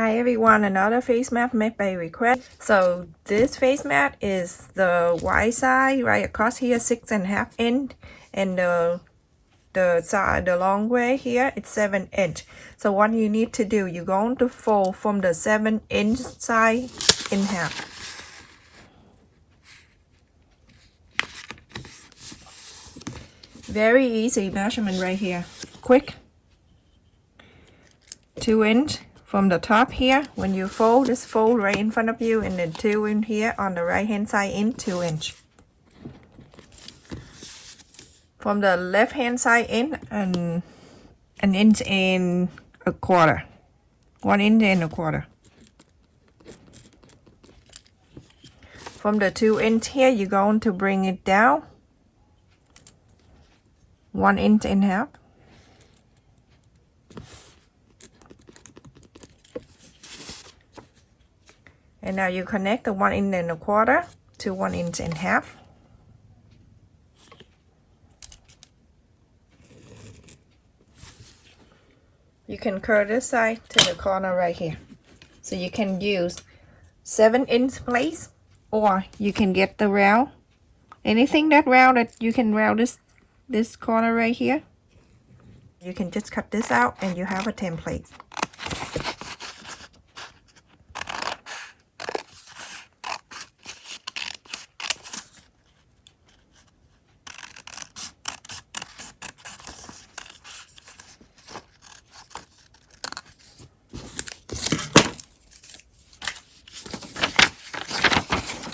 Hi everyone, another face mat made by request. So this face mat is the wide side right across here, 6.5 inch, and the side, the long way here, it's 7 inch. So what you need to do, you're going to fold from the 7 inch side in half. Very easy measurement right here. Quick. 2 inch from the top here. When you fold, just fold right in front of you, and then 2 in here on the right hand side in 2 inch. From the left hand side in an inch and a quarter. 1 inch and a quarter. From the 2 inch here, you're going to bring it down 1 inch and a half. And now you connect the 1 inch and a quarter to 1 inch and a half. You can curve this side to the corner right here. So you can use 7 inch place, or you can get the round. Anything that round, that you can round this corner right here. You can just cut this out and you have a template.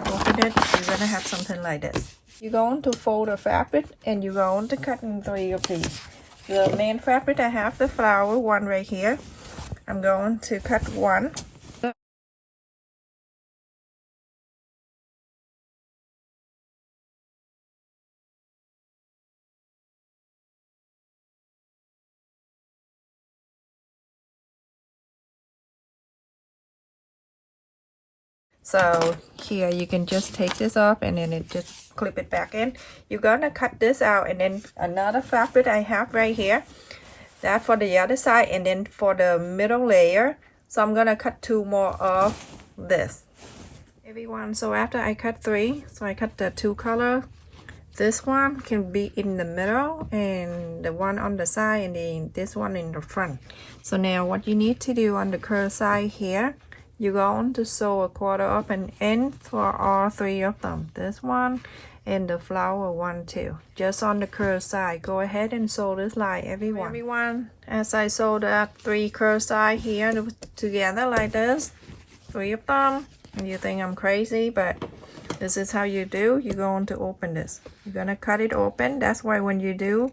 Open it, you're gonna have something like this. You're going to fold the fabric and you're going to cut in 3 of these. The main fabric, I have the flower one right here. I'm going to cut 1. So here you can just take this off and then it just clip it back in. You're gonna cut this out, and then another fabric I have right here, that for the other side, and then for the middle layer. So I'm gonna cut 2 more of this. Everyone, so after I cut 3, so I cut the 2 color. This one can be in the middle, and the one on the side, and then this one in the front. So now what you need to do on the curve side here, you're going to sew a 1/4 of an inch for all 3 of them. This one and the flower one too. Just on the curve side. Go ahead and sew this line, everyone. As I sew that 3 curve side here together like this, 3 of them, and you think I'm crazy, but this is how you do. You're going to open this. You're gonna cut it open. That's why when you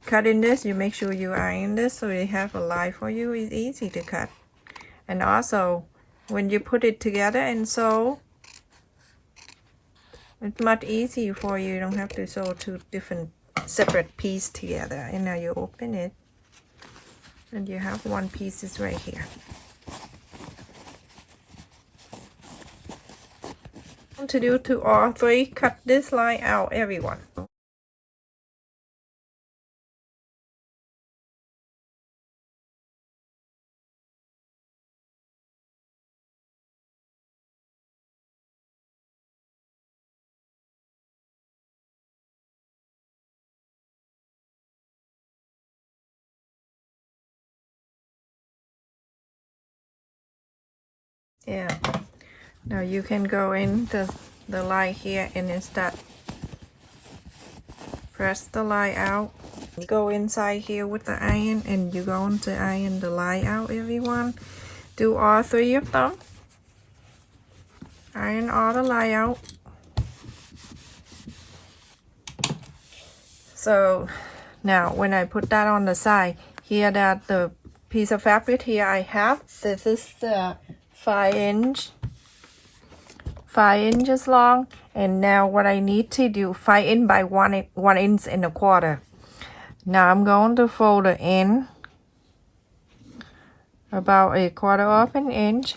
cut in this, you make sure you iron this so you have a line for you. It's easy to cut. And also when you put it together and sew, it's much easier for you. You don't have to sew 2 different separate pieces together. And now you open it and you have 1 piece is right here. To do to all 3, cut this line out, everyone. Yeah, now you can go in the line here and then start press the line out. You go inside here with the iron and you're going to iron the line out, everyone. Do all 3 of them. Iron all the line out. So now when I put that on the side here, that the piece of fabric here I have, this is the 5 inches long. And now what I need to do, 5 inch by 1 inch and a quarter. Now I'm going to fold it in about a 1/4 of an inch.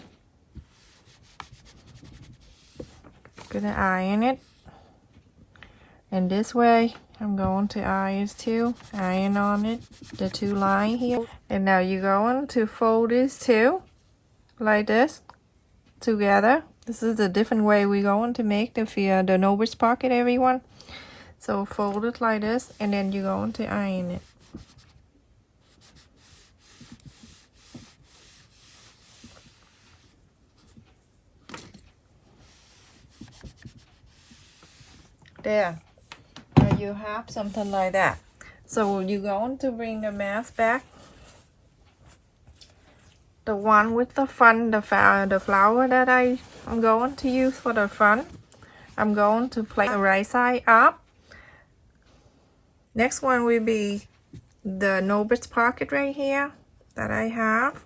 Gonna iron it, and this way I'm going to iron on it, the two line here. And now you're going to fold these two like this together. This is a different way we're going to make the novice pocket, everyone. So fold it like this, and then you're going to iron it. There. Now you have something like that. So you're going to bring the mask back. The one with the front, the flower that I'm going to use for the front. I'm going to place the right side up. Next one will be the novice pocket right here that I have.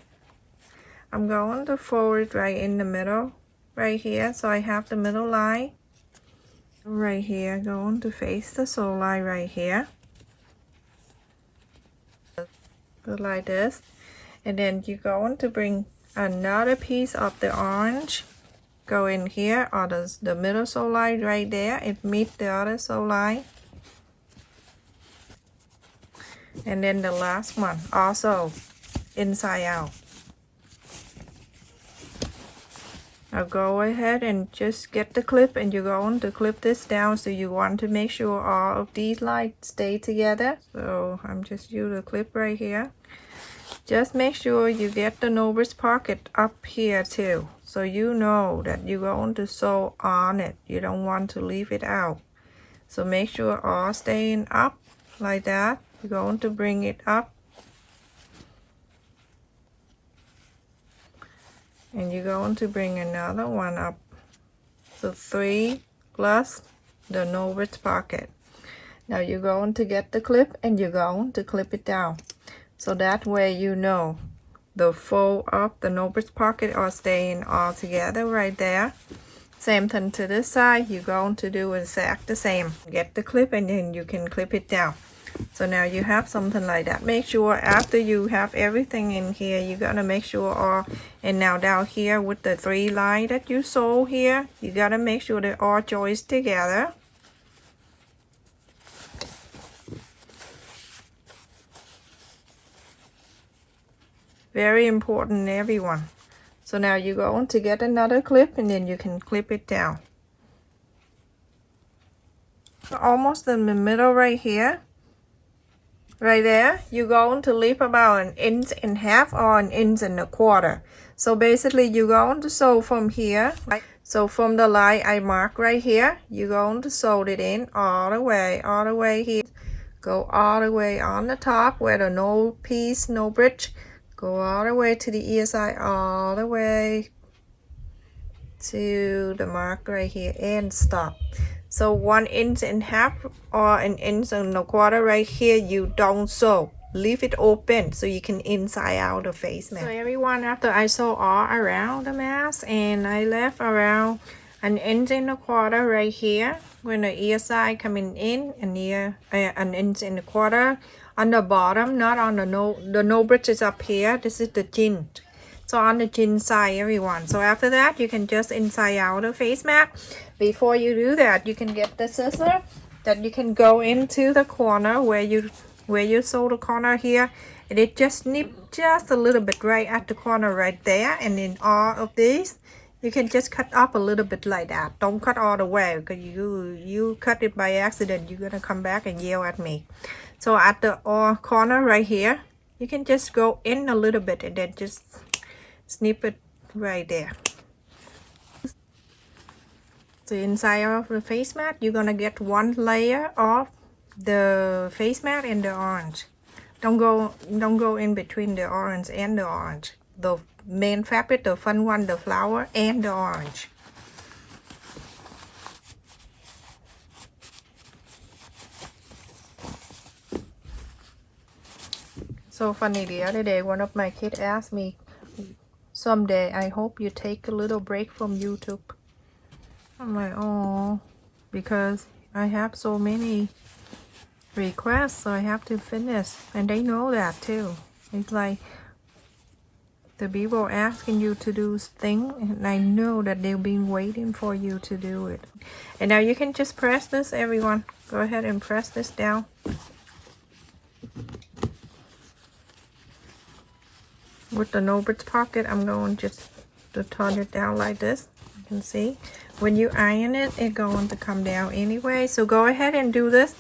I'm going to fold it right in the middle, right here, so I have the middle line. Right here, going to face the sole line right here. Go like this. And then you're going to bring another piece of the orange. Go in here, or the middle sole line right there. It meets the other sole line. And then the last one, also inside out. Now go ahead and just get the clip, and you're going to clip this down. So you want to make sure all of these lines stay together. So I'm just using the clip right here. Just make sure you get the novice pocket up here too, so you know that you're going to sew on it. You don't want to leave it out. So make sure all staying up like that. You're going to bring it up. And you're going to bring another one up. So 3 plus the novice pocket. Now you're going to get the clip, and you're going to clip it down. So that way you know the fold up, the novice pocket are staying all together right there. Same thing to this side. You're going to do exact the same. Get the clip, and then you can clip it down. So now you have something like that. Make sure after you have everything in here, you're gonna make sure all, and now down here with the 3 line that you sew here, you gotta make sure they all joined together. Very important, everyone. So now you're going to get another clip, and then you can clip it down. Almost in the middle right here. Right there, you're going to leave about 1.5 inches or 1.25 inches. So basically you're going to sew from here. So from the line I mark right here, you're going to sew it in all the way here. Go all the way on the top where the no piece, no bridge. Go all the way to the ear side, all the way to the mark right here, and stop. So 1.5 inches or 1.25 inches right here, you don't sew. Leave it open so you can inside out the face mask. So everyone, after I sew all around the mask, and I left around 1.25 inches right here when the ear side coming in, and here 1.25 inches on the bottom, not on the no bridge is up here. This is the chin. So on the chin side, everyone. So after that, you can just inside out the face mask. Before you do that, you can get the scissor that you can go into the corner where you sew the corner here, and it just snip just a little bit right at the corner right there. And in all of these, you can just cut up a little bit like that. Don't cut all the way, because you cut it by accident, you're gonna come back and yell at me. So at the corner right here, you can just go in a little bit, and then just snip it right there. So inside of the face mask, you're gonna get 1 layer of the face mask and the orange. Don't go in between the orange and the orange. The main fabric, the fun one, the flower and the orange. So funny, the other day one of my kids asked me, someday I hope you take a little break from YouTube. I'm like, oh, because I have so many requests, so I have to finish, and they know that too. It's like, The people asking you to do thing, and I know that they've been waiting for you to do it. And now you can just press this, everyone. Go ahead and press this down. With the Norbit's pocket, I'm going just to turn it down like this. You can see when you iron it, it's going to come down anyway. So go ahead and do this.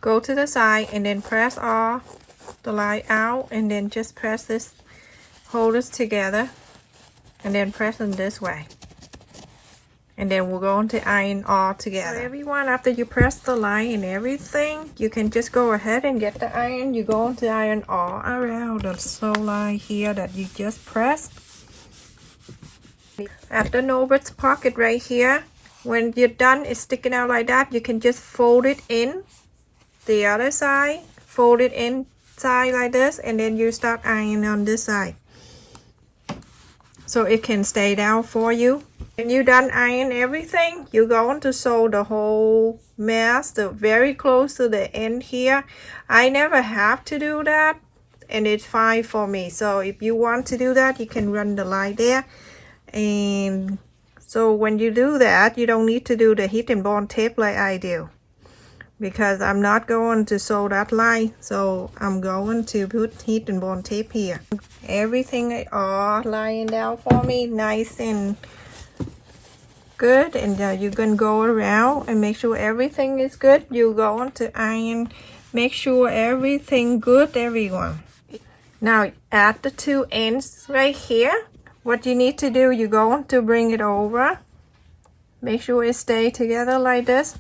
Go to the side and then press all the line out, and then just press this, hold this together, and then press them this way. And then we're going to iron all together. So everyone, after you press the line and everything, you can just go ahead and get the iron. You're going to iron all around the sew line here that you just pressed. At the Norbit's pocket right here, when you're done, it's sticking out like that, you can just fold it in the other side, fold it inside like this, and then you start ironing on this side. So it can stay down for you. When you're done ironing everything, you're going to sew the whole mess very close to the end here. I never have to do that, and it's fine for me. So if you want to do that, you can run the line there. And so when you do that, you don't need to do the heat and bond tape like I do, because I'm not going to sew that line. So I'm going to put heat and bond tape here. Everything is all lying down for me, nice and good. And you can go around and make sure everything is good. You're going to iron, make sure everything good, everyone. Now at the two ends right here, what you need to do, you're going to bring it over, make sure it stay together like this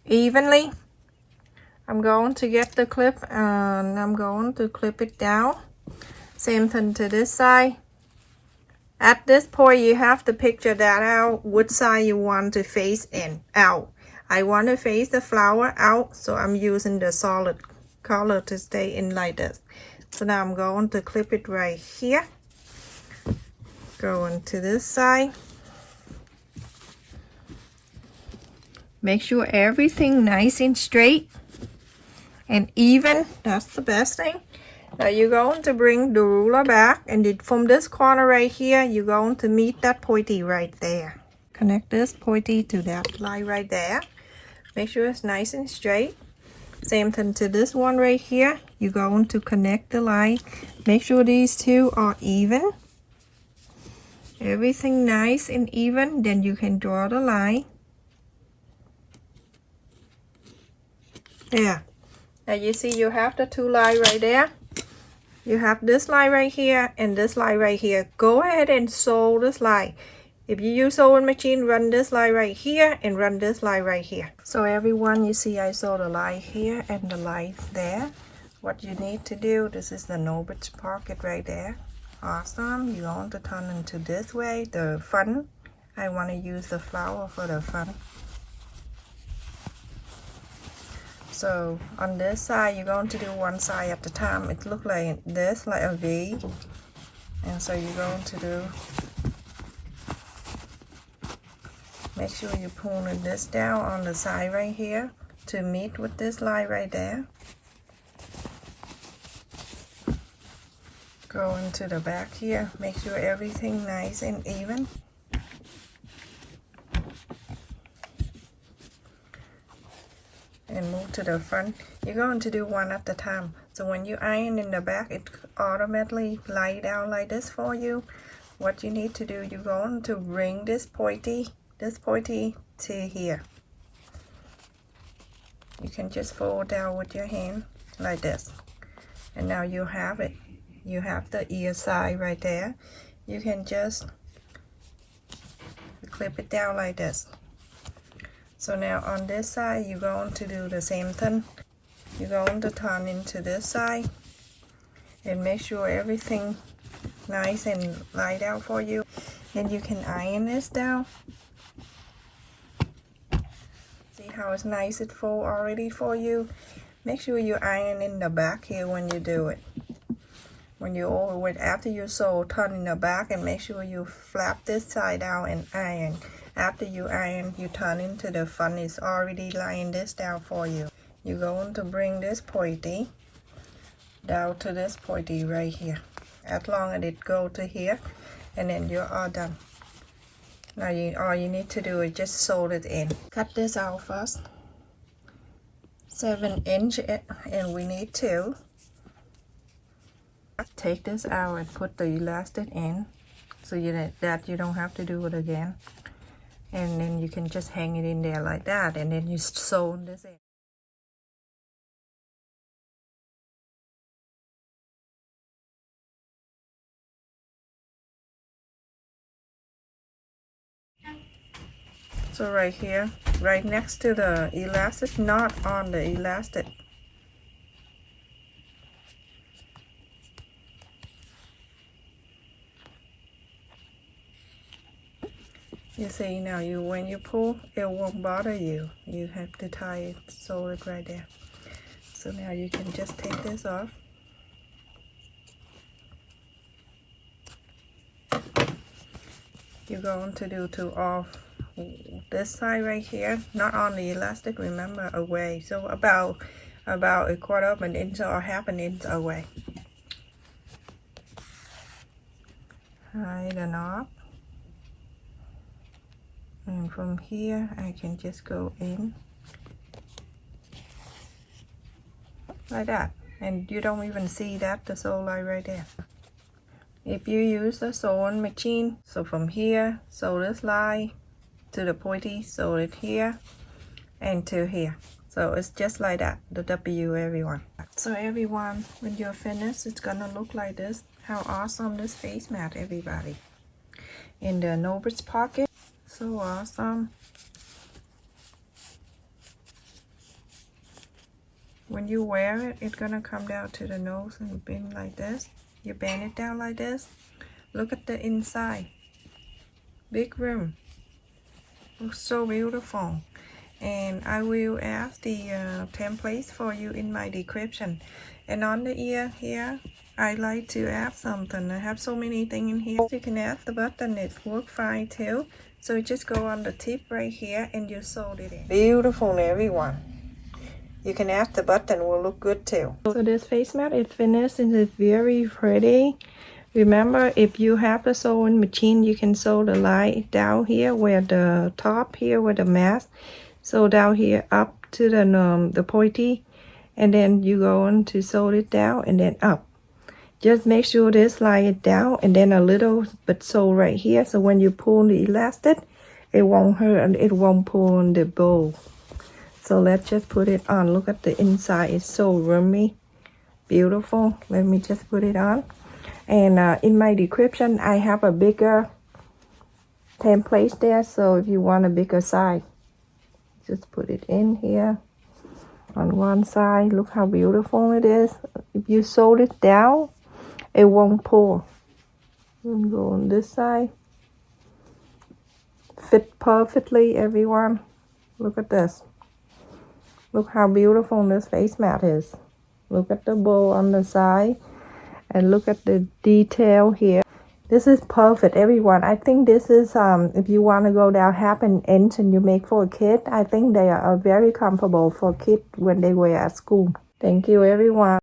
evenly. I'm going to get the clip and I'm going to clip it down. Same thing to this side. At this point, you have to picture that out, which side you want to face in, out. I want to face the flower out, so I'm using the solid color to stay in like this. So now I'm going to clip it right here. Going to this side. Make sure everything nice and straight and even. That's the best thing. Now you're going to bring the ruler back, and from this corner right here, you're going to meet that pointy right there. Connect this pointy to that line right there. Make sure it's nice and straight. Same thing to this one right here. You're going to connect the line. Make sure these two are even. Everything nice and even. Then you can draw the line. There. Now you see you have the two lines right there. You have this line right here and this line right here. Go ahead and sew this line. If you use sewing machine, run this line right here and run this line right here. So everyone, you see I sew the line here and the line there. What you need to do, this is the Norbit's pocket right there. Awesome. You're going to turn into this way. The front, I want to use the flower for the front. So on this side, you're going to do one side at a time. It looks like this, like a V. And so you're going to do, make sure you pull this down on the side right here to meet with this line right there. Go into the back here. Make sure everything nice and even. And move to the front. You're going to do one at a time. So when you iron in the back, it automatically lie down like this for you. What you need to do, you're going to bring this pointy to here. You can just fold down with your hand like this. And now you have it. You have the ear side right there. You can just clip it down like this. So now on this side, you're going to do the same thing. You're going to turn into this side and make sure everything nice and light out for you. Then you can iron this down. See how it's nice and full already for you. Make sure you iron in the back here when you do it. When you're over with, after you sew, turn in the back and make sure you flap this side out and iron. After you iron, you turn into the front. It's already lying this down for you. You're going to bring this pointy down to this pointy right here, as long as it go to here, and then you're all done. Now all you need to do is just sew it in. Cut this out first. 7-inch, and we need 2. Take this out and put the elastic in, so that you don't have to do it again. And then you can just hang it in there like that, and then you sew this in. So right here, right next to the elastic, not on the elastic. You see now, when you pull, it won't bother you. You have to tie it, sew it right there. So now you can just take this off. You're going to do to off this side right here, not on the elastic, remember, away. So about 1/4 of an inch or 1/2 inch away. Tie the knob. And from here, I can just go in like that. And you don't even see that, the sew line right there. If you use the sewing machine, so from here, sew this line to the pointy, sew it here, and to here. So it's just like that, the W, everyone. So everyone, when you're finished, it's gonna look like this. How awesome this face mat, everybody. In the nose pocket. So awesome. When you wear it, it's gonna come down to the nose and bend like this. You bend it down like this. Look at the inside. Big room. Looks so beautiful. And I will add the templates for you in my description. And on the ear here, I like to add something. I have so many things in here. You can add the button, it works fine too. So you just go on the tip right here and you sew it in. Beautiful, everyone. You can add the button, will look good too. So this face mat is finished and it's very pretty. Remember, if you have the sewing machine, you can sew the line down here where the top here where the mask. So down here up to the pointy, and then you go on to sew it down and then up. Just make sure this line is down and then a little bit sew right here. So when you pull the elastic, it won't hurt and it won't pull on the bow. So let's just put it on. Look at the inside, it's so roomy, beautiful. Let me just put it on. And in my description, I have a bigger template there. So if you want a bigger size, just put it in here on one side. Look how beautiful it is. If you sew it down, it won't pull. And go on this side. Fit perfectly, everyone. Look at this. Look how beautiful this face mat is. Look at the bow on the side. And look at the detail here. This is perfect, everyone. I think this is, if you want to go down 1/2 inch and you make for a kid, I think they are very comfortable for kids when they wear at school. Thank you, everyone.